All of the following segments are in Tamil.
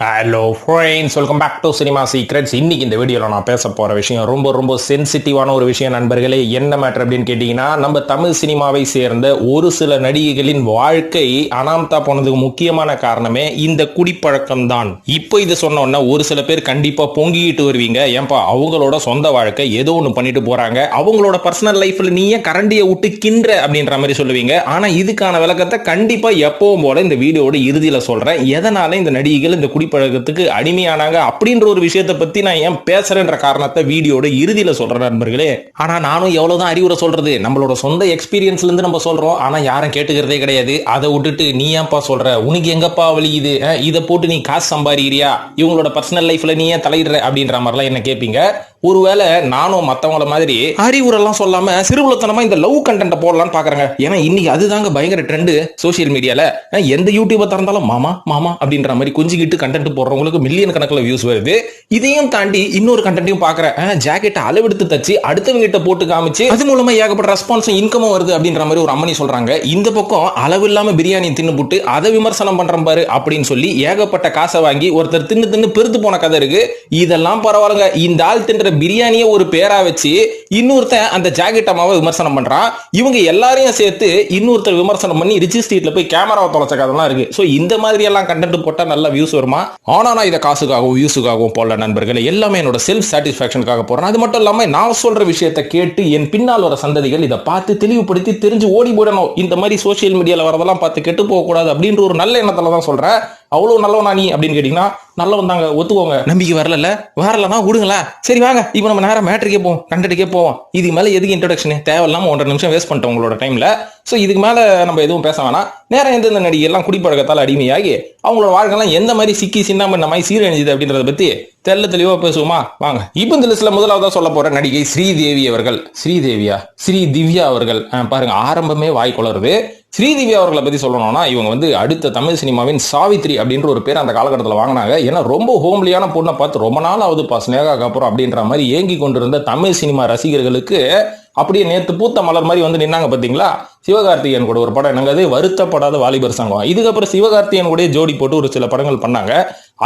Hello friends, welcome back to cinema secrets. இன்னைக்கு இந்த வீடியோவில் நான் பேச போகிற விஷயம் ரொம்ப சென்சிட்டிவான ஒரு விஷயம் நண்பர்களே. என்ன மேட்டர் அப்படின்னு கேட்டிங்கன்னா, நம்ம தமிழ் சினிமாவை சேர்ந்த ஒரு சில நடிகைகளின் வாழ்க்கை அனாமத்தா போனதுக்கு முக்கியமான காரணமே இந்த குடிப்பழக்கம் தான். இப்போ இது சொன்னோன்னா ஒரு சில பேர் கண்டிப்பாக பொங்கிட்டு வருவீங்க. ஏன்பா அவங்களோட சொந்த வாழ்க்கை ஏதோ ஒன்று பண்ணிட்டு போகிறாங்க, அவங்களோட பர்சனல் லைஃப்பில் நீ ஏன் கரண்டியை விட்டு கின்ற அப்படின்ற மாதிரி சொல்லுவீங்க. ஆனால் இதுக்கான விளக்கத்தை கண்டிப்பாக எப்பவும் போல இந்த வீடியோட இறுதியில் சொல்கிறேன். எதனால இந்த நடிகைகள் இந்த பழக்கத்துக்கு அடிமையானாங்க அப்படின்ற ஒரு விஷயத்தை பத்தி நான் ஏன் பேசுறேன்ற காரணத்தை வீடியோட இறுதியில சொல்றேன் நண்பர்களே. ஆனா நானும் எவ்வளவுதான் அறிவுரை சொல்றது, நம்மளோட சொந்த எக்ஸ்பீரியன்ஸ்ல இருந்து நம்ம சொல்றோம். ஆனா யாரும் கேட்டுக்கிறதே கிடையாது. அதை விட்டுட்டு நீ ஏன்பா சொல்ற, உனக்கு எங்கப்பா வலிக்குது, இதை போட்டு நீ காசு சம்பாதிக்கிறியா, இவங்களோட பர்சனல் லைஃப்ல நீ ஏன் தலையிடுற அப்படின்ற மாதிரிலாம் என்ன கேட்பீங்க. ஒருவேளை நானும் மத்தவங்கள மாதிரி அறிவுரெல்லாம் சொல்லாம சிறுபுலத்தனமா இந்த லவ் கண்டென்ட் போடலான்னு பாக்குறேங்க. ஏன்னா இன்னைக்கு அதுதாங்க பயங்கர ட்ரெண்ட் சோசியல் மீடியால. எந்த யூடியூபை திறந்தாலும் மாமா மாமா அப்படின்ற மாதிரி கொஞ்சிக்கிட்டு கண்டென்ட் போடுறவங்களுக்கு மில்லியன் கணக்கில் வியூஸ் வருது. இதையும் தாண்டி இன்னொரு கண்டென்ட்டையும் பாக்குறேன். ஜாக்கெட்டை அளவெடுத்து தச்சு அடுத்தவங்க கிட்ட போட்டு காமிச்சு அது மூலமா ஏகப்பட்ட ரெஸ்பான்ஸும் இன்கமும் வருது அப்படின்ற மாதிரி ஒரு அம்மனி சொல்றாங்க. இந்த பக்கம் அளவு இல்லாம பிரியாணி தின்னு போட்டு அதை விமர்சனம் பண்ற பாரு அப்படின்னு சொல்லி ஏகப்பட்ட காசை வாங்கி ஒருத்தர் தின்னு பெருத்து போன கதை இருக்கு. இதெல்லாம் பரவாயில்லைங்க. இந்த ஆள் தின்ற பிரியாணியை ஒரு பேரா வச்சு இன்னொருத்தன் அந்த ஜாக்கெட் அம்மாவை விமர்சனம் பண்றான். இவங்க எல்லாரையும் சேர்த்து இன்னொருத்தர் விமர்சனம் பண்ணி ரிச்சி ஸ்ட்ரீட்ல போய் கேமராவை தொலைச்ச கதெல்லாம் இருக்கு. சோ இந்த மாதிரி எல்லாம் கண்டென்ட் போட்டா நல்ல வியூஸ் வருமா? ஆனா நான் இதை காசுக்காகவும் வியூஸுக்காகவும் போடல நண்பர்களே. எல்லாமே என்னோட செல்ஃப் சாட்டிஸ்பாக்சனுக்காக போறேன். அது மட்டும் இல்லாம நான் சொல்ற விஷயத்தை கேட்டு என் பின்னால் வர சந்ததிகள் இதை பார்த்து தெளிவுபடுத்தி தெரிஞ்சு ஓடி போடணும். இந்த மாதிரி சோசியல் மீடியால வரதெல்லாம் பார்த்து கெட்டு போக கூடாது அப்படின்ற ஒரு நல்ல எண்ணத்துல தான் சொல்றேன். அவ்வளவு நல்லவனா நீ அப்படின்னு கேட்டீங்கன்னா நல்லவன் தாங்க, ஒத்துக்கோங்க. நம்பிக்கை வரலன்னா விடுங்களா. சரி வாங்க இப்போ நம்ம நேரம் மேட்ரிக்கே போவோம், கண்டென்ட்டுக்கே போவோம். இதுக்கு மேல எதுக்கு இன்ட்ரோடக்ஷன் தேவையில்லாம 1.5 நிமிஷம் வேஸ்ட் பண்ணிட்டோம் உங்களோட டைம்ல. சோ இதுக்கு மேல நம்ம எதுவும் பேச வேணாம். நேரம் எந்தெந்த நடிகை எல்லாம் குடிப்பழக்கத்தால் அடிமையாகி அவங்களோட வாழ்க்கைலாம் எந்த மாதிரி சிக்கி சின்ன இந்த மாதிரி சீரழிஞ்சுது அப்படின்றத பத்தி தெளிவா பேசுவோமா வாங்க. இப்போ இந்த லிஸ்ட்ல முதலாவதா சொல்ல போற நடிகை ஸ்ரீதேவி அவர்கள். ஸ்ரீ திவ்யா அவர்கள். பாருங்க, ஆரம்பமே வாய் குளருது. ஸ்ரீதிவ்யா அவர்களை பத்தி சொல்லணும்னா இவங்க வந்து அடுத்த தமிழ் சினிமாவின் சாவித்ரி அப்படின்ற ஒரு பேர் அந்த காலகட்டத்தில் வாங்கினாங்க. ஏன்னா ரொம்ப ஹோம்லியான பொண்ணை பார்த்து ரொம்ப நாள் ஆகுதுப்பா ஸ்னேகாக்கு அப்புறம் அப்படின்ற மாதிரி ஏங்கி கொண்டிருந்த தமிழ் சினிமா ரசிகர்களுக்கு அப்படியே நேத்து பூத்த மலர் மாதிரி வந்து நின்னாங்க பாத்தீங்களா. சிவகார்த்திகேயன் கூட ஒரு படம், என்னங்க அது, வருத்தப்படாத வாலிபர் சங்கம். இதுக்கப்புறம் சிவகார்த்திகேயன் கூட ஜோடி போட்டு ஒரு சில படங்கள் பண்ணாங்க.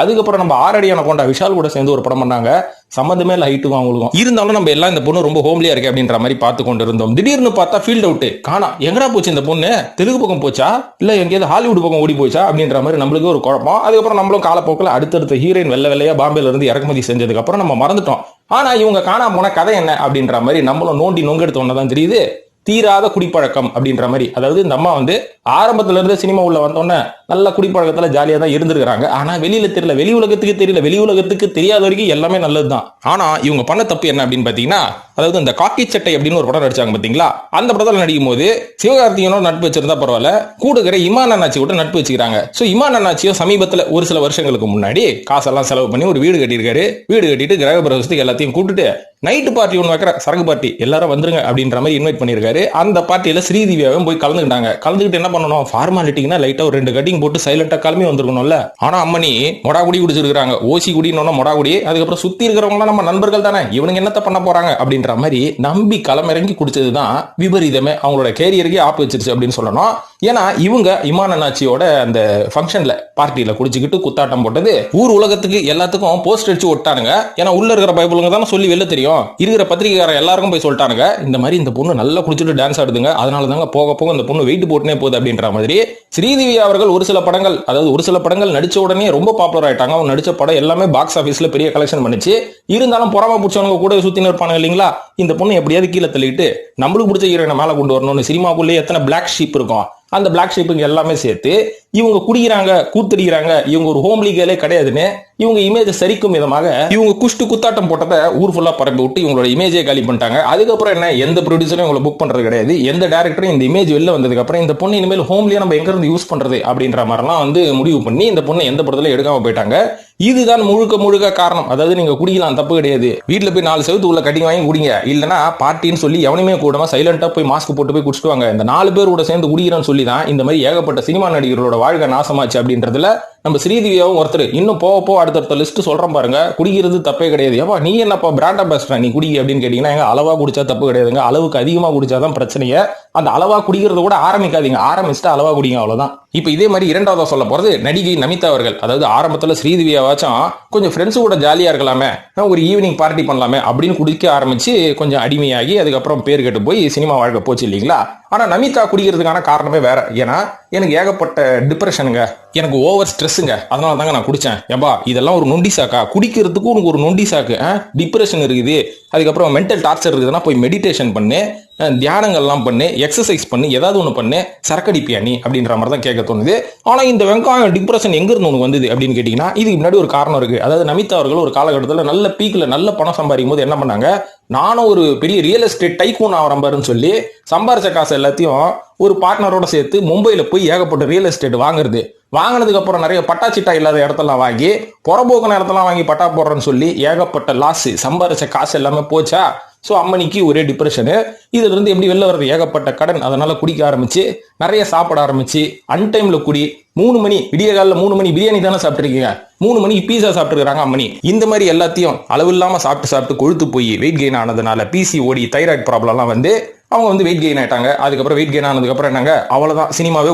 அதுக்கப்புறம் நம்ம ஆரடியான கொண்ட விஷால் கூட சேர்ந்து ஒரு படம் பண்ணாங்க. சம்மந்தமே இல்லை ஹைட்டுக்கும் அவங்களுக்கும். இருந்தாலும் நம்ம எல்லாம் இந்த பொண்ணு ரொம்ப ஹோம்லியா இருக்கு அப்படின்ற மாதிரி பார்த்து கொண்டு இருந்தோம். திடீர்னு பார்த்தா ஃபீல்ட் அவுட் காணா. எங்கடா போச்சு இந்த பொண்ணு? தெலுங்கு பக்கம் போச்சா இல்ல எங்கேயாவது ஹாலிவுட் பக்கம் ஓடி போச்சா அப்படின்ற மாதிரி நம்மளுக்கு ஒரு குழப்பம். அதுக்கப்புறம் நம்மளும் காலப்போக்கில் அடுத்தடுத்த ஹீரோயின் வெள்ளையா பாம்பேல இருந்து இறக்குமதி செஞ்சதுக்கு அப்புறம் நம்ம மறந்துட்டோம். ஆனா இவங்க காணாம போன கதை என்ன அப்படின்ற மாதிரி நம்மளும் நோண்டி நொங்கெடுத்த ஒன்னதான் தெரியுது. தீராத குடிப்பழக்கம் அப்படின்ற மாதிரி. அதாவது இந்த அம்மா வந்து ஆரம்பத்துல இருந்து சினிமா உள்ள வந்தோன்னே நல்ல குடிப்பழக்கத்துல ஜாலியா தான் இருந்திருக்காங்க. ஆனா வெளியில தெரியல, வெளி உலகத்துக்கு தெரியல, வெளி உலகத்துக்கு தெரியாத வரைக்கும் எல்லாமே நல்லதுதான். ஆனா இவங்க பண்ண தப்பு என்ன அப்படின்னு பாத்தீங்கன்னா, அதாவது இந்த காக்கி சட்டை அப்படின்னு ஒரு படம் நடிச்சாங்க பாத்தீங்களா. அந்த படத்துல நடிக்கும் போது சிவகார்த்திகேயனோட நட்பு வச்சிருந்தா பரவாயில்ல, கூடுகிற இமான் அண்ணாச்சி கூட நட்பு வச்சுக்கிறாங்க. சோ இமான் அண்ணாச்சியும் சமீபத்துல ஒரு சில வருஷங்களுக்கு முன்னாடி காசெல்லாம் செலவு பண்ணி ஒரு வீடு கட்டியிருக்காரு. வீடு கட்டிட்டு கிரக பிரவேசத்துக்கு எல்லாத்தையும் கூப்பிட்டுட்டு நைட்டு பார்ட்டி ஒன்று வைக்கிற, சரக்கு பார்ட்டி, எல்லாரும் வந்துருங்க அப்படின்ற மாதிரி இன்வைட் பண்ணியிருக்காரு. அந்த பார்ட்டியில ஸ்ரீதிவ்யாவும் போய் கலந்துக்கிட்டு என்ன பண்ணணும், ஃபார்மாலிட்டிக்குன்னா லைட்டா ஒரு 2 கட்டிங் போட்டு சைலண்டா கிளம்பி வந்துருக்கணும்ல. ஆனா அம்மனி மொடாகுடி குடிச்சிருக்காங்க. ஓசி குடினோன்னா மொடாகுடி. அதுக்கப்புறம் சுத்தி இருக்கிறவங்க நம்ம நண்பர்கள் தானே, இவனுங்க என்னத்த பண்ண போறாங்க அப்படின்ற மாதிரி நம்பி களமிறங்கி குடிச்சதுதான் விபரீதமே அவங்களோட கேரியருக்கே ஆப்பு வச்சிருச்சு அப்படின்னு சொல்லணும். ஏன்னா இவங்க இமான் அண்ணாச்சியோட அந்த ஃபங்க்ஷன்ல பார்ட்டியில குடிச்சுக்கிட்டு குத்தாட்டம் போட்டது ஊர் உலகத்துக்கு எல்லாத்துக்கும் போஸ்ட் அடிச்சு ஒட்டானுங்க. ஏன்னா உள்ள இருக்கிற பைபிளுங்க தானே சொல்லி வெளில தெரியும், இருக்கிற பத்திரிகைக்காரர் எல்லாருக்கும் போய் சொல்லிட்டானுங்க, இந்த மாதிரி இந்த பொண்ணு நல்லா குடிச்சிட்டு டான்ஸ் ஆடுதுங்க, அதனால தாங்க போக போக இந்த பொண்ணு வெயிட் போட்டுனே போகுது அப்படின்ற மாதிரி. ஸ்ரீதிவ்யா அவர்கள் ஒரு சில படங்கள் நடிச்ச உடனே ரொம்ப பாப்புலர் ஆயிட்டாங்க. அவங்க நடிச்ச படம் எல்லாமே பாக்ஸ் ஆபீஸ்ல பெரிய கலெக்ஷன் பண்ணிச்சு. இருந்தாலும் பொறாம பிடிச்சவங்க கூட சுத்தி இருப்பானுங்க இல்லைங்களா. இந்த பொண்ணு எப்படியாவது கீழே தள்ளிட்டு நம்மளுக்கு பிடிச்ச ஹீரோயினை மேல கொண்டு வரணும்னு சினிமாக்குள்ளே எத்தனை பிளாக் ஷீப் இருக்கும், அந்த பிளாக் ஷீப்புங்க எல்லாமே சேர்த்து இவங்க குடிக்கிறாங்க, கூத்தடிக்கிறாங்க. இவங்க ஒரு ஹோம் லீகலே கிடையாதுன்னு இவங்க இமேஜ் சரிக்கும் விதமாக இவங்க குஷ்டு குத்தாட்டம் போட்டதை ஊர் ஃபுல்லா பரப்பி விட்டு இவங்களோட இமேஜே காலி பண்ணிட்டாங்க. அதுக்கப்புறம் என்ன, எந்த ப்ரொடியூசரும் இவங்களை புக் பண்றது கிடையாது, எந்த டேரக்டரும் இந்த இமேஜ் வெளில வந்ததுக்கு அப்புறம் இந்த பொண்ணு இனிமேல் ஹோம்லியா நம்ம எங்க இருந்து யூஸ் பண்றது அப்படின்ற மாதிரிலாம் வந்து முடிவு பண்ணி இந்த பொண்ணு எந்த படத்துல எடுக்காம போயிட்டாங்க. இதுதான் முழுக்க காரணம். அதாவது நீங்க குடிக்கலாம், தப்பு கிடையாது. வீட்டுல போய் 4 செவத்து உள்ள கட்டிங் வாங்கி குடிங்க, இல்லைன்னா பார்ட்டின்னு சொல்லி எவனையுமே கூடாம சைலண்டா போய் மாஸ்க் போட்டு போய் குடிச்சிட்டு வாங்க. இந்த 4 பேர் கூட சேர்ந்து குடிக்கிறேன்னு சொல்லி தான் இந்த மாதிரி ஏகப்பட்ட சினிமா நடிகர்களோட வாழ்க்கை நாசமாச்சு அப்படின்றதுல நம்ம ஸ்ரீதிவ்யாவும் ஒருத்தர். இன்னும் போக அடுத்த லிஸ்ட் சொல்றேன் பாருங்க. குடிக்கிறது தப்பே கிடையாது. ஏப்பா நீ என்னப்பா பிராண்ட் அம்பாசிடர் நீ குடி அப்படின்னு கேட்டீங்கன்னா, அளவா குடிச்சா தப்பு கிடையாதுங்க, அளவுக்கு அதிகமா குடிச்சாதான் பிரச்சனையே. அந்த அளவா குடிக்கிறத கூட ஆரம்பிக்காதீங்க, ஆரம்பிச்சுட்டு அளவா குடிங்க, அவ்வளவுதான். இப்ப இதே மாதிரி இரண்டாவதா சொல்ல போறது நடிகை நமீதா அவர்கள். அதாவது ஆரம்பத்துல ஸ்ரீதிவியாவாச்சும் கொஞ்சம் ஃப்ரெண்ட்ஸ் கூட ஜாலியா இருக்கலாமே, ஒரு ஈவினிங் பார்ட்டி பண்ணலாமே அப்படின்னு குடிக்க ஆரம்பிச்சு கொஞ்சம் அடிமையாகி அதுக்கப்புறம் பேர் கெட்டு போய் சினிமா வாழ்க்கை போச்சு இல்லைங்களா. ஆனா நமீதா குடிக்கிறதுக்கான காரணமே வேற. ஏன்னா எனக்கு ஏகப்பட்ட டிப்ரெஷனுங்க, எனக்கு ஓவர் ஸ்ட்ரெஸ்ஸுங்க, அதனால தாங்க நான் குடிச்சேன். ஏப்பா இதெல்லாம் ஒரு நொண்டி சாக்கா? குடிக்கிறதுக்கு உனக்கு ஒரு நொண்டி சாக்கு? டிப்ரெஷன் இருக்குது, அதுக்கப்புறம் மென்டல் டார்ச்சர் இருக்குதுன்னா போய் மெடிடேஷன் பண்ணு, தியானங்கள்லாம் பண்ணு, எக்ஸசைஸ் பண்ணு, ஏதாவது ஒன்று பண்ணு, சரக்கடிப்பியா நீ அப்படின்ற மாதிரி தான் கேட்க தோணுது. ஆனால் இந்த வெங்காயம் டிப்ரெஷன் எங்கிருந்து உனக்கு வந்தது அப்படின்னு கேட்டிங்கன்னா இதுக்கு முன்னாடி ஒரு காரணம் இருக்கு. அதாவது நமீதா அவர்கள் ஒரு காலகட்டத்தில் நல்ல பீக்கில் நல்ல பணம் சம்பாதிக்கும் போது என்ன பண்ணாங்க, நானும் ஒரு பெரிய ரியல் எஸ்டேட் டைக்கூன் ஆகிறேன் சொல்லி சம்பாரிச்ச காசு எல்லாத்தையும் ஒரு பார்ட்னரோட சேர்த்து மும்பையில் போய் ஏகப்பட்ட ரியல் எஸ்டேட் வாங்கினதுக்கு அப்புறம் நிறைய பட்டாச்சிட்டா இல்லாத இடத்தெல்லாம் வாங்கி புறம்போக்கு இடத்தெல்லாம் வாங்கி பட்டா போடுறேன்னு சொல்லி ஏகப்பட்ட லாஸ், சம்பாரிச்ச காசு எல்லாமே போச்சா. ஸோ அம்மனிக்கு ஒரே டிப்ரெஷனு. இதுல இருந்து எப்படி வெளில வர்றது? ஏகப்பட்ட கடன், அதனால குடிக்க ஆரம்பிச்சு நிறைய சாப்பிட ஆரம்பிச்சு அன்டைம்ல குடி. 3 மணி விடிய காலில் 3 மணி பிரியாணி தானே சாப்பிட்டுருக்கீங்க, 3 மணிக்கு பீஸா சாப்பிட்டுருக்காங்க அம்மனி. இந்த மாதிரி எல்லாத்தையும் அளவு இல்லாம சாப்பிட்டு கொழுத்து போய் வெயிட் கெயின் ஆனதுனால பிசிஓடி தைராய்டு ப்ராப்ளம்லாம் வந்து அவங்க வந்து வெயிட் கெயின் ஆயிட்டாங்க. அதுக்கப்புறம் வெயிட் கெயின் ஆனதுக்கப்புறம் என்னங்க, அவ்வளவுதான், சினிமாவே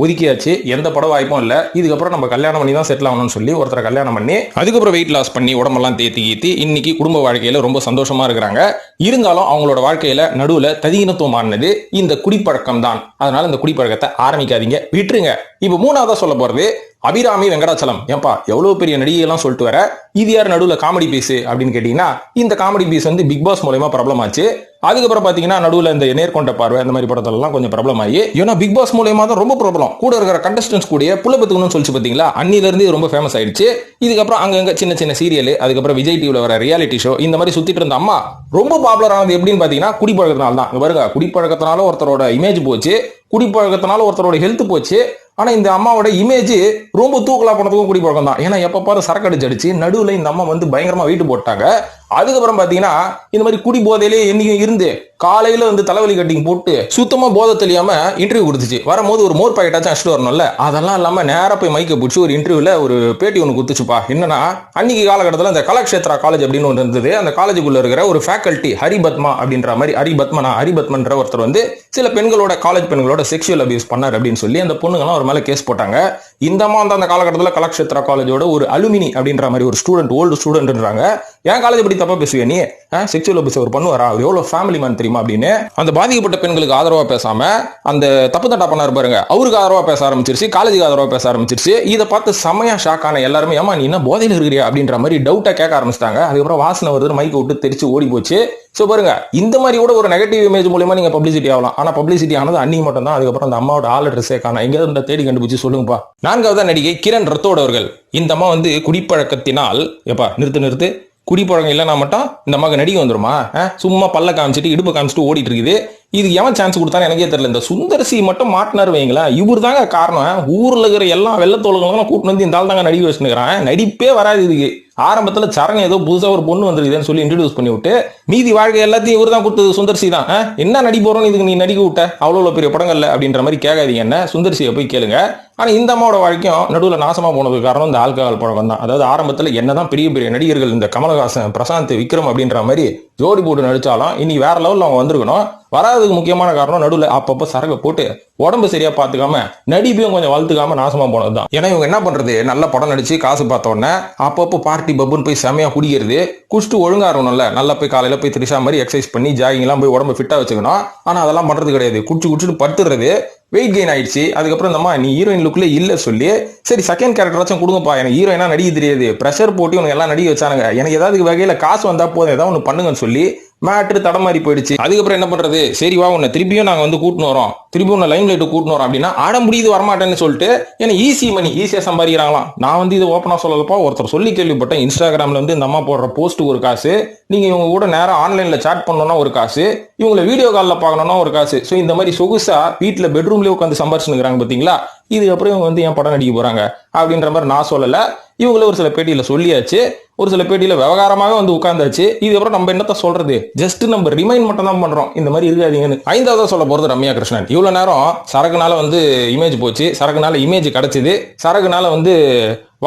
ஒதுக்கியாச்சு, எந்த பட வாய்ப்பும் இல்லை, இதுக்கப்புறம் நம்ம கல்யாணம் பண்ணி தான் செட்டில் ஆகணும்னு சொல்லி ஒருத்தரை கல்யாணம் பண்ணி அதுக்கப்புறம் வெயிட் லாஸ் பண்ணி உடம்பெல்லாம் தேத்தி இன்னைக்கு குடும்ப வாழ்க்கையில ரொம்ப சந்தோஷமா இருக்கிறாங்க. இருந்தாலும் அவங்களோட வாழ்க்கையில நடுவுல ததீனத்துவமானது இந்த குடிப்பழக்கம் தான். அதனால இந்த குடிப்பழக்கத்தை ஆரம்பிக்காதீங்க, விட்டுருங்க. இப்ப மூணாவதா சொல்ல போறது அபிராமி வெங்கடாச்சலம். ஏன்பா எவ்வளவு பெரிய நடிகை எல்லாம் சொல்லிட்டு வர, இது யார் நடுவுல காமெடி பீஸ் அப்படின்னு கேட்டீங்கன்னா இந்த காமெடி பீஸ் வந்து பிக் பாஸ் மூலமா பிரபலம் ஆச்சு. அதுக்கப்புறம் பாத்தீங்கன்னா நடுவுல இந்த நேர்கொண்ட பார்வை அந்த மாதிரி படத்தெல்லாம் கொஞ்சம் பிரபலம் ஆகி, ஏன்னா பிக் பாஸ் மூலமா தான் ரொம்ப பிரபலம், கூட இருக்கிற கண்டஸ்டன்ஸ் கூட புள்ளபத்துக்கணும்னு சொல்லிச்சு பாத்தீங்களா, அன்னில இருந்து ரொம்ப ஃபேமஸ் ஆயிடுச்சு. இதுக்கப்புறம் அங்கங்க சின்ன சின்ன சீரியல், அதுக்கப்புறம் விஜய் டிவில வர ரியாலிட்டி ஷோ, இந்த மாதிரி சுத்திட்டு இருந்த அம்மா ரொம்ப பாப்புலர் ஆனது எப்படின்னு பாத்தீங்கன்னா குடிப்பழக்கத்தினால தான். பாருங்க, குடிப்பழக்கத்தினால ஒருத்தரோட இமேஜ் போச்சு, குடிப்பழக்கத்தினால ஒருத்தரோட ஹெல்த் போச்சு. ஆனா இந்த அம்மாவோட இமேஜ் ரொம்ப தூக்கலா போனதுக்கும் குடிப்பழக்கம் தான். ஏன்னா எப்ப பாரு சரக்கு அடிச்சு நடுவுல இந்த அம்மா வந்து பயங்கரமா வெயிட் போட்டாங்க. அதுக்கப்புறம் பாத்தீங்கன்னா இந்த மாதிரி குடி போதையிலே என்னைக்கும் இருந்து காலையில வந்து தலைவலி கட்டிங் போட்டு சுத்தமா போதை தெரியாம இன்டர்வியூ கொடுத்துச்சு. வரும்போது ஒரு மோர் பாக்கெட்டாச்சும் அடிச்சுட்டு வரணும்ல, அதெல்லாம் இல்லாம நேரா போய் மைக்க பிடிச்சி ஒரு இன்டர்வியூல ஒரு பேட்டி ஒன்று குத்துச்சுப்பா. என்னன்னா அன்னைக்கு காலகட்டத்தில் இந்த கலாக்ஷேத்ரா காலேஜ் அப்படின்னு ஒன்று இருந்தது. அந்த காலேஜுக்குள்ள இருக்கிற ஒரு ஃபேக்கல்டி ஹரிபத்மா அப்படின்ற மாதிரி, ஹரிபத்மன்ற ஒருத்தர் வந்து சில பெண்களோட, காலேஜ் பெண்களோட செக்ஷுவல் அபியூஸ் பண்ணார் அப்படின்னு சொல்லி அந்த பொண்ணுங்கெல்லாம் ஒரு மேல கேஸ் போட்டாங்க. இந்த அம்மா அந்த காலகட்டத்தில் கலாக்ஷேத்ரா காலேஜோட ஒரு அலுமினி அப்படின்ற மாதிரி ஒரு ஸ்டூடெண்ட், ஓல்டு ஸ்டூடெண்ட்ன்றாங்க. என் காலேஜ் படி தப்பா பேசுவே நீ, செக்ஷுவல் அபியூஸ் அவர் பண்ணுவாரா, அவர் எவ்வளவு ஃபேமிலி மேன் தெரியுமா அப்படின்னு அந்த பாதிக்கப்பட்ட பெண்களுக்கு ஆதரவா பேசாம அந்த தப்பு தட்டா பண்ணாரு பாருங்க, அவருக்கு ஆதரவா பேச ஆரம்பிச்சிருச்சு, காலேஜுக்கு ஆதரவா பேச ஆரம்பிச்சிருச்சு. இதை பார்த்து செமையா ஷாக் ஆன எல்லாருமே, ஏமா நீ என்ன போதையில இருக்கிறியா அப்படின்ற மாதிரி டவுட்டா கேட்க ஆரம்பிச்சிட்டாங்க. அதுக்கப்புறம் வாசனை வருது, மைக்க விட்டு தெரிச்சு ஓடி போச்சு. சோ பாருங்க, இந்த மாதிரி கூட ஒரு நெகட்டிவ் இமேஜ் மூலமா நீங்க பப்ளிசிட்டி ஆகலாம். ஆனா பப்ளிசிட்டி ஆனது அன்னைக்கு மட்டும் தான். அதுக்கப்புறம் அந்த அம்மாவோட ஆள் அட்ரஸே காணோம், எங்க தேடி கண்டுபிடிச்சு சொல்லுங்கப்பா. நான்காவது நடிகை கிரண் ரத்தோட் அவர்கள். இந்த அம்மா வந்து குடிப்பழக்கத்தினால், எப்பா நிறுத்து, குடிப்பழக்கம் இல்லைன்னா மட்டும் இந்த அம்மாவுக்கு நடிகை வந்துருமா? சும்மா பல்ல காமிச்சிட்டு இடுப்பு காமிச்சிட்டு ஓடிட்டு இருக்குது. இதுக்கு எவன் சான்ஸ் கொடுத்தான்னு எனக்கே தெரியல. இந்த சுந்தர்சி மட்டும் மாட்டினாரு வைங்களேன், இவர் தாங்க காரணம். ஊர்ல இருக்கிற எல்லா வெள்ளத்தோளுங்களும் கூட்டு வந்து இந்த ஆள் தாங்க நடிக்க வச்சுக்கிறான். நடிப்பே வராது இதுக்கு. ஆரம்பத்துல சரண் ஏதோ புதுசா ஒரு பொண்ணு வந்துருக்குதுன்னு சொல்லி இன்ட்ரோடியூஸ் பண்ணி விட்டு மீதி வாழ்க்கை எல்லாத்தையும் இவர் தான் கொடுத்தது. சுந்தர்சி தான். என்ன நடி போறோம் இதுக்கு நீ நடிக்க விட்ட, அவ்வளவு பெரிய படங்கள்ல அப்படின்ற மாதிரி கேட்காதீங்க, என்ன சுந்தர்சியை போய் கேளுங்க. ஆனா இந்த அம்மாவோட வாழ்க்கையும் நடுவில் நாசமா போனதுக்கு காரணம் இந்த ஆல்கஹால் பழக்கம் தான். அதாவது ஆரம்பத்துல என்னதான் பெரிய பெரிய நடிகர்கள் இந்த கமலஹாசன், பிரசாந்த், விக்ரம் அப்படின்ற மாதிரி ஜோடி போட்டு நடிச்சாலும் இன்னைக்கு வேற லெவலில் அவங்க வந்திருக்கணும். வராதுக்கு முக்கியமான காரணம் நடுவில் அப்பப்போ சரக்கு போட்டு உடம்பு சரியா பார்த்துக்காம நடிப்பையும் கொஞ்சம் வளர்த்துக்காம நாசமா போனது தான். ஏன்னா இவங்க என்ன பண்றது, நல்ல படம் நடிச்சு காசு பார்த்த உடனே அப்பப்போ பார்ட்டி பப்புன்னு போய் செமையா குடிக்கிறது, குடிச்சிட்டு ஒழுங்கா இருக்கணும்ல, நல்லா போய் காலையில போய் திரிஷா மாதிரி எக்ஸசைஸ் பண்ணி ஜாகிங் எல்லாம் போய் உடம்பு ஃபிட்டா வச்சுக்கணும். ஆனா அதெல்லாம் பண்றது கிடையாது, குடிச்சிட்டு படுத்துறது, வெயிட் கெயின் ஆயிடுச்சு. அதுக்கப்புறம் இந்த நீ ஹீரோயின் லுக்ல இல்ல சொல்லி சரி செகண்ட் கேரக்டராச்சும் கொடுங்கப்பா, எனக்கு ஹீரோயினா நடிக்க தெரியாது, ப்ரெஷர் போட்டு உனக்கு எல்லாம் நடிக்க வச்சானுங்க, எனக்கு ஏதாவது வகையில காசு வந்தா போதும், ஏதாவது ஒன்று பண்ணுங்கன்னு சொல்லி மேட்ரு தடமாறி போயிடுச்சு. அதுக்கப்புறம் என்ன பண்றது, சரி வா உன்னை திருப்பியும் நாங்க வந்து கூட்டினு வரோம், திருப்பி உன்னை லைம் லைட் கூட்டினு வரோம் அப்படின்னா ஆடம் முடியுது வரமாட்டேன்னு சொல்லிட்டு ஏன்னா ஈஸி மணி ஈஸியா சம்பாதிக்கிறாங்களாம். நான் வந்து இது ஓப்பனா சொல்லலப்பா, ஒருத்தர் சொல்லி கேள்விப்பட்டேன். இன்ஸ்டாகிராம்ல வந்து இந்த அம்மா போடுற போஸ்ட்டுக்கு ஒரு காசு, நீங்க இவங்க கூட நேரம் ஆன்லைன்ல சாட் பண்ணணும்னா ஒரு காசு, இவங்களை வீடியோ காலில் பார்க்கணும்னா ஒரு காசு. ஸோ இந்த மாதிரி சொகுசா வீட்டில் பெட்ரூம்லேயே உட்காந்து சம்பாரிச்சுக்கிறாங்க பார்த்தீங்களா. இதுக்கப்புறம் இவங்க வந்து என் படம் நடிக்க போறாங்க அப்படின்ற மாதிரி நான் சொல்லலை, இவங்கள ஒரு சில பேட்டியில சொல்லியாச்சு, ஒரு சில பேட்டியில விவகாரமாக வந்து உட்கார்ந்தாச்சு. இதுக்கப்புறம் நம்ம என்னத்த சொல்றது, ஜஸ்ட் நம்ம ரிமைண்ட் மட்டும் தான் பண்றோம், இந்த மாதிரி இருக்காதீங்கன்னு. ஐந்தாவதா சொல்ல போறது ரம்யா கிருஷ்ணன். இவ்வளவு நேரம் சரக்குனால வந்து இமேஜ் போச்சு, சரக்குனால இமேஜ் கிடைச்சது, சரக்குனால வந்து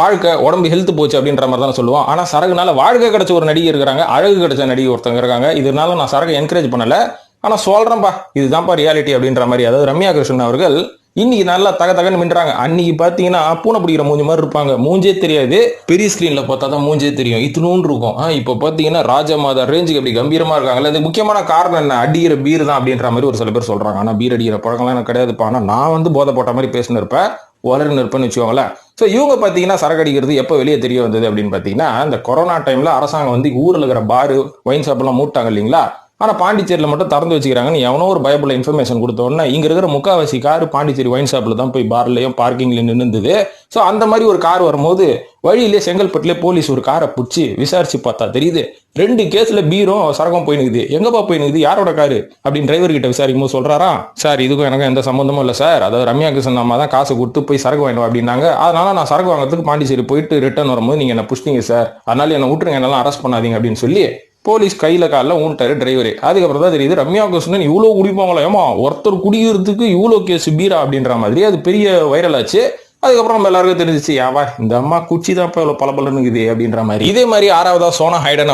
வாழ்க்கை உடம்பு ஹெல்த் போச்சு அப்படின்ற மாதிரி தான் சொல்லுவோம். ஆனா சரக்குனால வாழ்க்கை கிடைச்ச ஒரு நடிகை இருக்கிறாங்க, அழகு கிடைச்ச நடிகை ஒருத்தவங்க இருக்காங்க. இதனால நான் சரக்கு என்கரேஜ் பண்ணல. ஆனா சொல்றேன்பா இதுதான்ப்பா ரியாலிட்டி அப்படின்ற மாதிரி. அதாவது ரம்யா கிருஷ்ணன் அவர்கள் இன்னைக்கு நல்லா தகன்னு மின்றாங்க. அன்னைக்கு பாத்தீங்கன்னா பூனை பிடிக்கிற மூஞ்சி மாதிரி இருப்பாங்க, மூஞ்சே தெரியாது, பெரிய ஸ்கிரீன்ல பார்த்தா தான் மூஞ்சே தெரியும், இத்தினூன்னு இருக்கும். இப்ப பாத்தீங்கன்னா ராஜமாதா ரேஞ்சுக்கு அப்படி கம்பீரமா இருக்காங்கல்ல. அது முக்கியமான காரணம் என்ன, அடிக்கிற பீர் தான் அப்படின்ற மாதிரி ஒரு சில பேர் சொல்றாங்க. ஆனா பீர் அடிக்கிற பழக்கம்லாம் எனக்கு கிடையாதுப்பா. ஆனா நான் வந்து போதை போட்ட மாதிரி பேசினு இருப்பேன், வளர்ந்து இருப்பேன்னு வச்சுக்கோங்களேன். ஸோ இவங்க பார்த்தீங்கன்னா சரக்கு அடிக்கிறது எப்போ வெளியே தெரிய வந்தது அப்படின்னு பார்த்தீங்கன்னா, இந்த கொரோனா டைம்ல அரசாங்கம் வந்து ஊரில் இருக்கிற பாரு ஒயின் ஷாப் எல்லாம் மூட்டாங்க இல்லைங்களா. ஆனா பாண்டிச்சேரியில் மட்டும் திறந்து வச்சுக்கிறாங்கன்னு எவனோ ஒரு பயப்புள்ள இன்ஃபர்மேஷன் கொடுத்த உடனே இங்க இருக்கிற முக்காவாசி கார் பாண்டிச்சேரி ஒயின் ஷாப்ல தான் போய் பார்லயும் பார்க்கிங்ல நின்றுது. ஸோ அந்த மாதிரி ஒரு கார் வரும்போது வழியிலே செங்கல்பட்டுல போலீஸ் ஒரு காரை பிடிச்சி விசாரிச்சு பார்த்தா தெரியுது 2 கேஸ்ல பீரும் சரகம் போய் நிக்குது. எங்கப்பா போய் நிக்குது, யாரோட காரு அப்படின்னு டிரைவர் கிட்ட விசாரிக்கும் போது சொல்றாரா, சார் இதுக்கும் எனக்கும் எந்த சம்பந்தமும் இல்லை சார், அதாவது ரம்யா கிருஷ்ணன் அம்மா தான் காசு கொடுத்து போய் சரக்கு வாங்கிடும் அப்படின்னாங்க. அதனால நான் சரக்கு வாங்குறதுக்கு பாண்டிச்சேரி போயிட்டு ரிட்டர்ன் வரும்போது நீங்க என்ன புஷ்டிங்க சார், அதனால என்ன விட்டுருங்க, என்னெல்லாம் அரெஸ்ட் பண்ணாதீங்க அப்படின்னு சொல்லி போலீஸ் கையில காலில் ஊன்ட்டாரு டிரைவரு. அதுக்கப்புறம் தான் தெரியுது ரம்யா கிருஷ்ணன் இவ்வளவு குடிப்பாங்களா, ஏமா ஒருத்தர் குடிக்கிறதுக்கு இவ்வளவு கேஸ் பீரா அப்படின்ற மாதிரி அது பெரிய வைரல் ஆச்சு. அதுக்கப்புறம் நம்ம எல்லாருக்கும் தெரிஞ்சிச்சு, யாவா இந்த அம்மா குச்சி தான் இப்போ இவ்வளவு பலபலனுக்குது அப்படின்ற மாதிரி. இதே மாதிரி 6வதா சோனா ஹைடன்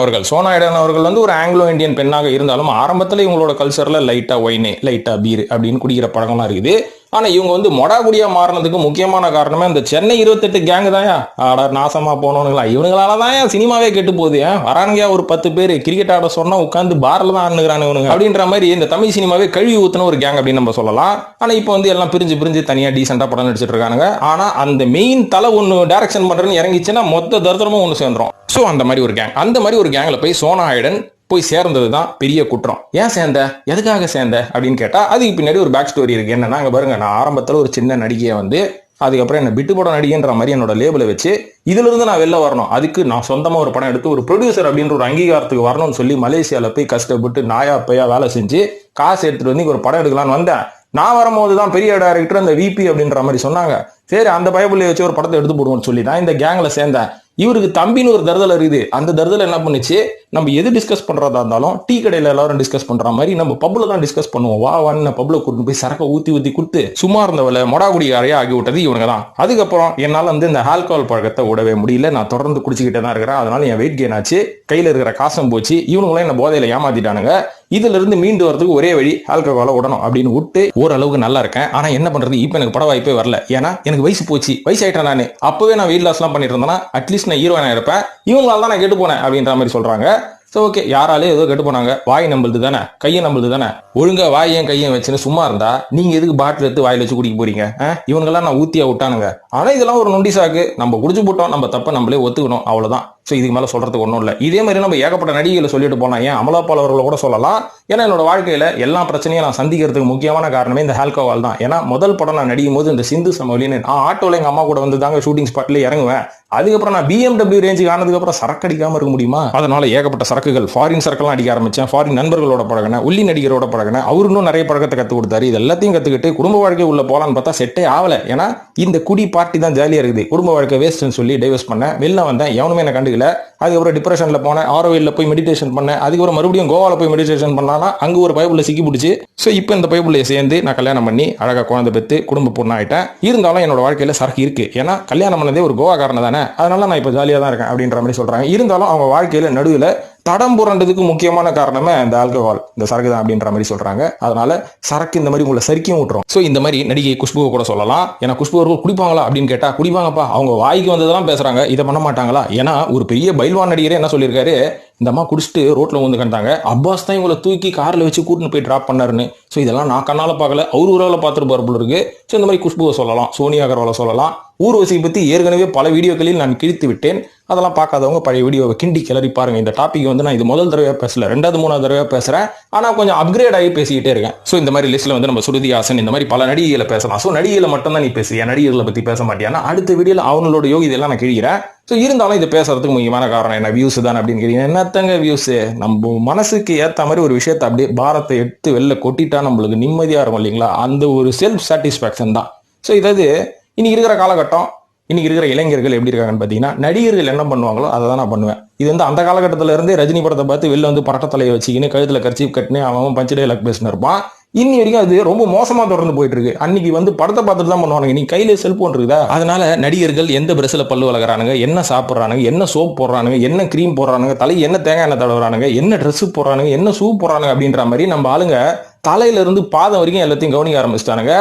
அவர்கள் வந்து ஒரு ஆங்கிலோ இந்தியன் பெண்ணாக இருந்தாலும் ஆரம்பத்துல இவங்களோட கல்ச்சர்ல லைட்டா ஒயின் லைட்டா பீர் அப்படின்னு குடிக்கிற பழக்கம்லாம் இருக்குது. ஆனா இவங்க வந்து மொடாகுடியா மாறினதுக்கு முக்கியமான காரணமே இந்த சென்னை 28 கேங்கு தான். ஆடா நாசமா போனவனுங்களா, இவனுங்களால தான் சினிமாவே கெட்டு போகுது. வரானுங்க ஒரு 10 பேர் கிரிக்கெட் ஆட சொன்னா உட்காந்து பார்ல தான் ஆடுனுங்கிறானு இவனுங்க அப்படின்ற மாதிரி இந்த தமிழ் சினிமாவே கழுவி ஊத்துன ஒரு கேங் அப்படின்னு நம்ம சொல்லலாம். ஆனா இப்போ வந்து எல்லாம் பிரிஞ்சு தனியா டீசெண்டா படம் நடிச்சிட்டு இருக்கானுங்க. ஆனா அந்த மெயின் தலை ஒன்னு டைரக்ஷன் பண்றேன்னு இறங்கிச்சுன்னா மொத்த தரித்திரமும் ஒண்ணு சேர்ந்துரும். சோ அந்த மாதிரி ஒரு கேங், அந்த மாதிரி ஒரு கேங்ல போய் சோனா ஹைடன் போய் சேர்ந்தது தான் பெரிய குற்றம். ஏன் சேர்ந்த, எதுக்காக சேர்ந்த அப்படின்னு கேட்டா அதுக்கு பின்னாடி ஒரு பேக் ஸ்டோரி இருக்கு. என்னன்னா அங்க பாருங்க, நான் ஆரம்பத்துல ஒரு சின்ன நடிகையை வந்து அதுக்கப்புறம் என்ன பிட்டு படம் நடிகைன்ற மாதிரி என்னோட லேபிளை வச்சு இதுல இருந்து நான் வெளில வரணும், அதுக்கு நான் சொந்தமா ஒரு படம் எடுத்து ஒரு ப்ரொடியூசர் அப்படின்ற ஒரு அங்கீகாரத்துக்கு வரணும்னு சொல்லி மலேசியால போய் கஷ்டப்பட்டு நாயா பையா வேலை செஞ்சு காசு எடுத்துட்டு வந்து ஒரு படம் எடுக்கலான்னு வந்தேன். நான் வரும்போது தான் பெரிய டைரக்டர் அந்த விபி அப்படின்ற மாதிரி சொன்னாங்க. சரி அந்த பயபுள்ளைய வச்சு ஒரு படத்தை எடுத்து போடுவோம்னு சொல்லி தான் இந்த கேங்ல சேர்ந்தேன். இவருக்கு தம்பின்னு ஒரு தருதல் இருக்குது. அந்த தருதல் என்ன பண்ணுச்சு, நம்ம எது டிஸ்கஸ் பண்றதா இருந்தாலும் டீ கடையில எல்லாரும் டிஸ்கஸ் பண்ற மாதிரி நம்ம பப்ல தான் டிஸ்கஸ் பண்ணுவோம். வான்னு பப்ல கூட்டு போய் சரக்க ஊத்தி கொடுத்து சும்மா இருந்தவளை மொடாகுடியாரையா ஆகி விட்டது இவனுங்க தான். அதுக்கப்புறம் என்னால வந்து இந்த ஆல்கஹால் பழக்கத்தை விடவே முடியல. நான் தொடர்ந்து குடிச்சுக்கிட்டே தான் இருக்கிறேன். அதனால என் வெயிட் கெயின் ஆச்சு, கையில இருக்கிற காசும் போச்சு. இவனுங்களும் என்ன போதையில ஏமாத்திட்டானுங்க. இதுல இருந்து மீண்டு வரதுக்கு ஒரே வழி ஆல்கஹாலை விடணும் அப்படின்னு விட்டு ஓரளவுக்கு நல்லா இருக்கேன். ஆனா என்ன பண்றது, இப்ப எனக்கு பட வாய்ப்பே வரல. ஏன்னா எனக்கு வயசு போச்சு, வயசாயிட்டேன். நான் அப்பவே நான் வெயிட் லாஸ் எல்லாம் பண்ணிட்டு இருந்தேன்னா அட்லீஸ்ட் நான் ஹீரோயினா இருப்பேன். இவங்களால தான் நான் கெட்டு போனேன் அப்படின்ற மாதிரி சொல்றாங்க. சோ ஓகே, யாராலே ஏதோ கெட்டு போனாங்க, வாய் நம்பளுது தானே கையை நம்பளுது தானே, ஒழுங்கா வாயையும் கையும் வச்சுன்னு சும்மா இருந்தா நீங்க எதுக்கு பாட்டில் எடுத்து வாயில வச்சு குடிக்க போறீங்க? இவங்கெல்லாம் நான் ஊத்தியா விட்டானுங்க. ஆனா இதெல்லாம் ஒரு நொண்டி சாக்கு, நம்ம குடிச்சு போட்டோம், நம்ம தப்ப நம்மளே ஒத்துக்கணும், அவ்வளவுதான். சோ இதுக்கு மேல சொல்றதுக்கு ஒன்றும் இல்லை. இதே மாதிரி நம்ம ஏகப்பட்ட நடிகைகளை சொல்லிட்டு போலாம், ஏன் அமலாபால் அவர்களை கூட சொல்லலாம். ஏன்னா என்னோட வாழ்க்கையில எல்லா பிரச்சனையும் நான் சந்திக்கிறதுக்கு முக்கியமான காரணமே இந்த ஆல்கஹால் தான். ஏன்னா முதல் படம் நான் நடிக்கும் போது இந்த சிந்து சமவெளின்னு ஆட்டோல எங்க அம்மா கூட வந்து தாங்க ஷூட்டிங் ஸ்பாட்ல இறங்குவேன். அதுக்கப்புறம் நான் BMW ரேஞ்சுக்கு ஆனதுக்கு அப்புறம் சரக்கு அடிக்காம இருக்க முடியுமா? அதனால ஏகப்பட்ட சரக்குகள், ஃபாரின் சரக்குலாம் அடிக்க ஆரம்பிச்சேன். ஃபாரின் நண்பர்களோட பழகினேன், உள்ளி நடிகரோட பழகினேன். அவரு இன்னும் நிறைய பழக்கத்தை கத்து கொடுத்தாரு. இது எல்லாத்தையும் கத்துக்கிட்டு குடும்ப வாழ்க்கை உள்ள போலான்னு பார்த்தா செட்டே ஆகல. ஏன்னா இந்த குடி பார்ட்டி தான் ஜாலியா இருக்குது, குடும்ப வாழ்க்கை வேஸ்ட்னு சொல்லி டைவர்ஸ் பண்ணேன். வெளில வந்தேன், எவனுமே என்ன கண்டுக்கல. அதுக்கப்புறம் டிப்ரெஷன்ல போனேன், ஆரோவில்ல போய் மெடிடேஷன் பண்ணேன். அதுக்கப்புறம் மறுபடியும் கோவால போய் மெடிடேஷன் பண்ணானா அங்க ஒரு பைபிள்ல சிக்கி பிடிச்சி. ஸோ இப்போ இந்த பைபிள்ல சேர்ந்து நான் கல்யாணம் பண்ணி அழகா குழந்தை பெற்று குடும்ப பொண்ணு ஆயிட்டேன். இருந்தாலும் என்னோட வாழ்க்கையில சரக்கு இருக்கு. ஏன்னா கல்யாணம் பண்ணதே ஒரு கோவாக்காரன் தானே, அதனால நான் இப்போ ஜாலியா தான் இருக்கேன் அப்படின்ற மாதிரி சொல்றாங்க. இருந்தாலும் அவங்க வாழ்க்கையில நடுவில் தடம் புரண்டதுக்கு முக்கியமான காரணமே இந்த ஆல்கஹால், இந்த சரக்கு தான் அப்படின்ற மாதிரி சொல்றாங்க. அதனால சரக்கு இந்த மாதிரி உங்களை சறுக்கியும் விட்டுரும். ஸோ இந்த மாதிரி நடிகை குஷ்புவை கூட சொல்லலாம். ஏன்னா குஷ்பு அவர்கள் குடிப்பாங்களா அப்படின்னு கேட்டா குடிப்பாங்கப்பா, அவங்க வாய்க்கு வந்ததெல்லாம் பேசுறாங்க, இதை பண்ண மாட்டாங்களா? ஏன்னா ஒரு பெரிய பைல்வான் நடிகரே என்ன சொல்லியிருக்காரு, இந்த அம்மா குடிச்சிட்டு ரோட்ல வந்து கண்டாங்க, அப்பாஸ் தான் இவங்களை தூக்கி கார்ல வச்சு கூட்டின்னு போய் டிராப் பண்ணாருன்னு. ஸோ இதெல்லாம் நான் கண்ணால பார்க்கல, அவரு ஊரால பார்த்துட்டு போல இருக்கு. ஸோ இந்த மாதிரி குஷ்புவை சொல்லலாம், சோனியா அகர்வாலை சொல்லலாம். ஊர்வசியை பத்தி ஏற்கனவே பல வீடியோக்களில் நான் கிழித்து விட்டேன். அதெல்லாம் பார்க்காதவங்க பழைய வீடியோவை கிண்டி கிளறி பாருங்க. இந்த டாபிக் வந்து நான் இது முதல் தடவையா பேசல, 2வது 3வது தடவையா பேசுறேன். ஆனா கொஞ்சம் அப்கிரேட் ஆகி பேசிக்கிட்டே இருக்கேன். ஸோ இந்த மாதிரி லிஸ்ட்ல வந்து நம்ம ஸ்ருதி ஹாசன் இந்த மாதிரி பல நடிகைகளை பேசலாம். ஸோ நடிகைகளை மட்டும் தான் நீ பேசுறியா, நடிகர்களை பத்தி பேச மாட்டியானா அடுத்த வீடியோல அவங்களோட யோகி இதெல்லாம் நான் கிழிக்கிறேன். ஸோ இருந்தாலும் இது பேசுறதுக்கு முக்கியமான காரணம் என்ன, வியூஸ் தான் அப்படின்னு கேட்டீங்க. என்னத்தங்க வியூஸ், நம்ம மனசுக்கு ஏற்ற மாதிரி ஒரு விஷயத்தை அப்படியே பாரத்தை எடுத்து வெளில கொட்டிட்டா நம்மளுக்கு நிம்மதியா இருக்கும் இல்லைங்களா, அந்த ஒரு செல்ஃப் சாட்டிஸ்பாக்சன் தான். ஸோ இதாவது இன்னைக்கு இருக்கிற காலகட்டம், இன்னைக்கு இருக்கிற இளைஞர்கள் எப்படி இருக்காங்கன்னு பார்த்தீங்கன்னா, நடிகர்கள் என்ன பண்ணுவாங்களோ அதை தான் நான் பண்ணுவேன். இது வந்து அந்த காலகட்டத்தில் இருந்தே ரஜினி படத்தை பார்த்து வெளில வந்து பரட்ட தலையை வச்சுக்கின்னு கழுத்துல கர்ச்சீப் கட்டினு அவன் பஞ்சு டைலாக் பேசினு இருப்பான். இன்னி வரைக்கும் அது ரொம்ப மோசமா தொடர்ந்து போயிட்டு இருக்கு. அன்னைக்கு வந்து படத்தை பார்த்துட்டு தான் பண்ணுவானுங்க, நீ கையில செல்போன் இருக்குதா? அதனால நடிகர்கள் எந்த பிரஸ்ல பல்லு வளர்க்குறானுங்க, என்ன சாப்பிட்றானுங்க, என்ன சோப் போடுறானுங்க, என்ன கிரீம் போடுறானுங்க, தலை என்ன தேங்காய் எண்ணெய் தடவுறானுங்க, என்ன ட்ரெஸ் போடுறானுங்க, என்ன ஷூ போடுறானுங்க அப்படின்ற மாதிரி நம்ம ஆளுங்க தலையில இருந்து பாதம் வரைக்கும் எல்லாத்தையும் கவனிக்க ஆரம்பிச்சிட்டானுங்க.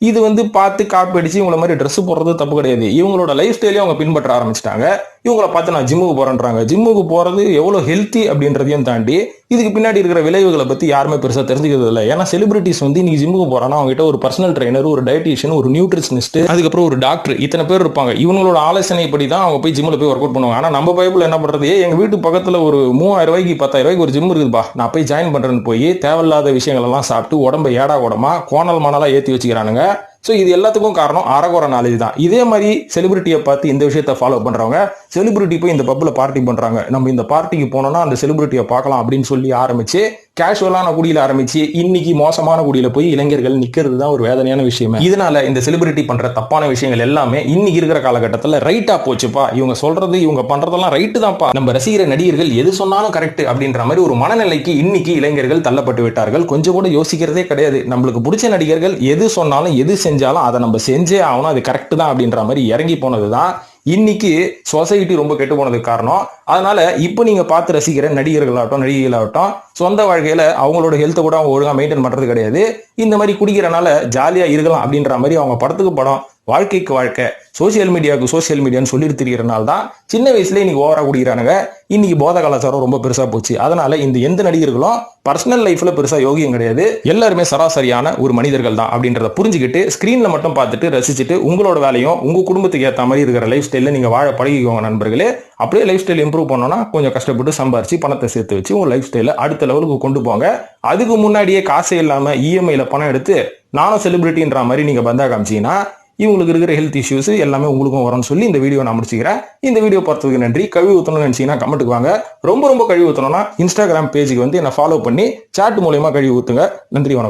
இது வந்து பார்த்து காப்பி அடிச்சு இவங்கள மாதிரி ட்ரெஸ் போடுறது தப்பு கிடையாது. இவங்களோட லைஃப் ஸ்டைலையும் அவங்க பின்பற்ற ஆரம்பிச்சிட்டாங்க. இவங்கள பார்த்து நான் ஜிம்முக்கு போறேன்றாங்க. ஜிம்முக்கு போறது எவ்வளவு ஹெல்த்தி அப்படின்றதையும் தாண்டி இதுக்கு பின்னாடி இருக்கிற விளைவுகளை பத்தி யாருமே பெருசா தெரிஞ்சுக்கிறது இல்லை. ஏன்னா செலிபிரிட்டிஸ் வந்து இன்னைக்கு ஜிம்முக்கு போறானா அவங்க கிட்ட ஒரு பர்சனல் ட்ரைனர், ஒரு டயட்டீஷியன், ஒரு நியூட்ரிஷனிஸ்ட், அதுக்கப்புறம் ஒரு டாக்டர், இத்தனை பேர் இருப்பாங்க. இவங்களோட ஆலோசனைப்படி தான் அவங்க போய் ஜிம்ல போய் ஒர்க் அவுட் பண்ணுவாங்க. ஆனா நம்ம பைபிள் என்ன பண்றது, எங்க வீட்டு பக்கத்துல ஒரு 3000 ரூபாய்க்கு 10,000 ரூபாய்க்கு ஒரு ஜிம் இருக்குதுப்பா, நான் போய் ஜாயின் பண்றேன்னு போய் தேவையில்லாத விஷயங்கள் எல்லாம் சாப்பிட்டு உடம்பை ஏடா உடமா கோணல் மணலா ஏத்தி வச்சுக்கிறானுங்க. ஸோ இது எல்லாத்துக்கும் காரணம் அறகுறை நாலேஜ் தான். இதே மாதிரி செலிபிரிட்டியை பார்த்து இந்த விஷயத்த ஃபாலோ பண்றவங்க, செலிபிரிட்டி போய் இந்த பப்ல பார்ட்டி பண்றாங்க, நம்ம இந்த பார்ட்டிக்கு போனோம்னா அந்த செலிபிரிட்டியை பார்க்கலாம் அப்படின்னு சொல்லி ஆரம்பிச்சு கேஷுவலான குடியில ஆரம்பிச்சு இன்னைக்கு மோசமான குடியில போய் இளைஞர்கள் நிக்கிறது தான் ஒரு வேதனையான விஷயம். இதனால இந்த செலிபிரிட்டி பண்ற தப்பான விஷயங்கள் எல்லாமே இன்னைக்கு இருக்கிற காலகட்டத்தில் ரைட்டா போச்சுப்பா, இவங்க சொல்றது இவங்க பண்றதெல்லாம் ரைட்டு தான்ப்பா, நம்ம ரசிக்கிற நடிகர்கள் எது சொன்னாலும் கரெக்ட் அப்படின்ற மாதிரி ஒரு மனநிலைக்கு இன்னைக்கு இளைஞர்கள் தள்ளப்பட்டு விட்டார்கள். கொஞ்சம் கூட யோசிக்கிறதே கிடையாது. நம்மளுக்கு பிடிச்ச நடிகர்கள் எது சொன்னாலும் எது செஞ்சாலும் அதை நம்ம செஞ்சே ஆகணும், அது கரெக்ட் தான் அப்படின்ற மாதிரி இறங்கி போனதுதான் இன்னைக்கு சொசைட்டி ரொம்ப கெட்டு போனதுக்கு காரணம். அதனால இப்போ நீங்க பார்த்து ரசிக்கிற நடிகர்களாகட்டும் நடிகைகளாகட்டும் சொந்த வாழ்க்கையில அவங்களோட ஹெல்த்தை கூட அவங்க ஒழுங்கா மெயின்டைன் பண்றது கிடையாது. இந்த மாதிரி குடிக்கிறனால ஜாலியா இருக்கலாம் அப்படின்ற மாதிரி அவங்க படத்துக்கு படம், வாழ்க்கைக்கு வாழ்க்கை, சோசியல் மீடியாவுக்கு சோசியல் மீடியான்னு சொல்லிட்டு திரிகிறனால தான் சின்ன வயசுல இன்னைக்கு ஓவரா குடிக்கிறானுங்க. இன்னைக்கு போத கலாச்சாரம் ரொம்ப பெருசா போச்சு. அதனால இந்த எந்த நடிகர்களும் பர்சனல் லைஃப்ல பெருசா யோகியம் கிடையாது, எல்லாருமே சராசரியான ஒரு மனிதர்கள் தான் அப்படின்றத புரிஞ்சுக்கிட்டு ஸ்கிரீன்ல மட்டும் பார்த்துட்டு ரசிச்சுட்டு உங்களோட வேலையும் உங்க குடும்பத்துக்கு ஏற்ற மாதிரி இருக்கிற லைஃப் ஸ்டைல நீங்க வாழ பழகிக்கோங்க நண்பர்களே. அப்படியே லைஃப் ஸ்டைல் இம்ப்ரூவ் பண்ணோம்னா கொஞ்சம் கஷ்டப்பட்டு சம்பாரிச்சு பணத்தை சேர்த்து வச்சு உங்க லைஃப் ஸ்டைல அடுத்த லெவலுக்கு கொண்டு போங்க. அதுக்கு முன்னாடியே காசே இல்லாம இஎம்ஐல பணம் எடுத்து நானும் செலிபிரிட்டின்ற மாதிரி நீங்க பந்தா காமிச்சீங்கன்னா இவங்களுக்கு இருக்கிற ஹெல்த் இஷ்யூஸ் எல்லாமே உங்களுக்கும் வரும்னு சொல்லி இந்த வீடியோ நான் முடிச்சுக்கிறேன். இந்த வீடியோ பார்த்ததுக்கு நன்றி. கழுவி ஊற்றணும்னு நினைச்சீங்கன்னா கமெண்ட்டுக்கு வாங்க. ரொம்ப ரொம்ப கழுவி ஊற்றணும்னா இன்ஸ்டாகிராம் பேஜுக்கு வந்து என்னை ஃபாலோ பண்ணி சாட் மூலயமா கழுவி ஊற்றுங்க. நன்றி, வணக்கம்.